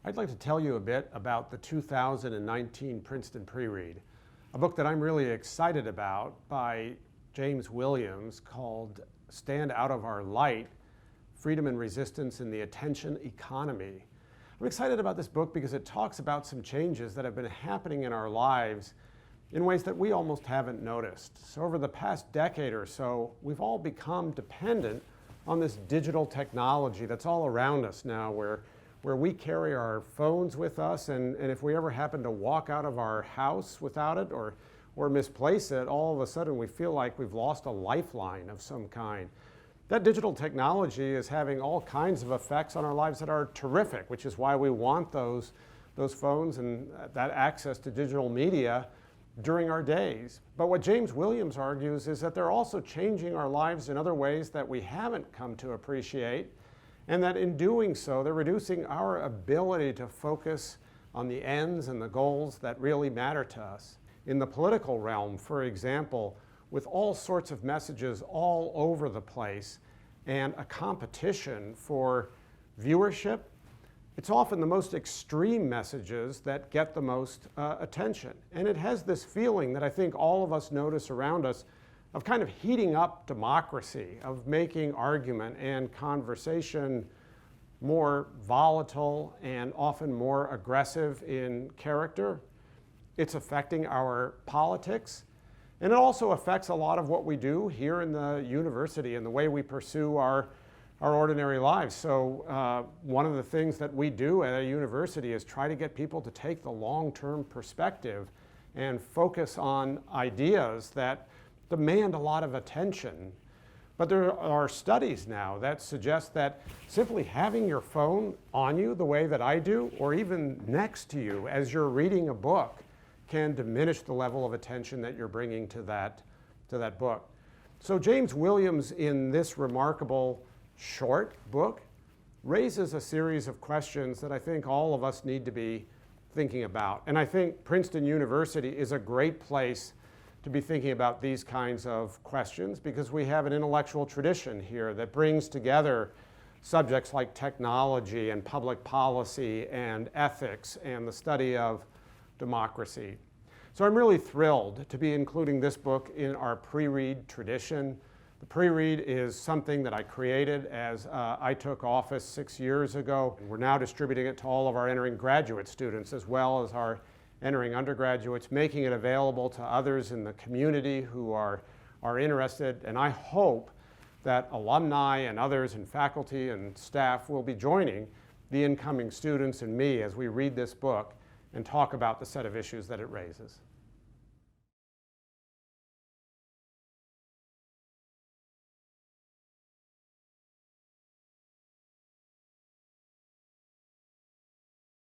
I'd like to tell you a bit about the 2019 Princeton Pre-read, a book that I'm really excited about by James Williams called Stand Out of Our Light, Freedom and Resistance in the Attention Economy. I'm excited about this book because it talks about some changes that have been happening in our lives in ways that we almost haven't noticed. So over the past decade or so, we've all become dependent on this digital technology that's all around us now, where we carry our phones with us, and if we ever happen to walk out of our house without it or misplace it, all of a sudden we feel like we've lost a lifeline of some kind. That digital technology is having all kinds of effects on our lives that are terrific, which is why we want those phones and that access to digital media during our days. But what James Williams argues is that they're also changing our lives in other ways that we haven't come to appreciate, and that in doing so, they're reducing our ability to focus on the ends and the goals that really matter to us. In the political realm, for example, with all sorts of messages all over the place and a competition for viewership, it's often the most extreme messages that get the most attention. And it has this feeling that I think all of us notice around us of kind of heating up democracy, of making argument and conversation more volatile and often more aggressive in character. It's affecting our politics, and it also affects a lot of what we do here in the university and the way we pursue our ordinary lives. So one of the things that we do at a university is try to get people to take the long-term perspective and focus on ideas that demand a lot of attention. But there are studies now that suggest that simply having your phone on you the way that I do, or even next to you as you're reading a book, can diminish the level of attention that you're bringing to that book. So James Williams, in this remarkable short book, raises a series of questions that I think all of us need to be thinking about. And I think Princeton University is a great place to be thinking about these kinds of questions, because we have an intellectual tradition here that brings together subjects like technology and public policy and ethics and the study of democracy. So I'm really thrilled to be including this book in our pre-read tradition. The pre-read is something that I created as I took office 6 years ago. We're now distributing it to all of our entering graduate students as well as our entering undergraduates, making it available to others in the community who are interested. And I hope that alumni and others and faculty and staff will be joining the incoming students and me as we read this book and talk about the set of issues that it raises.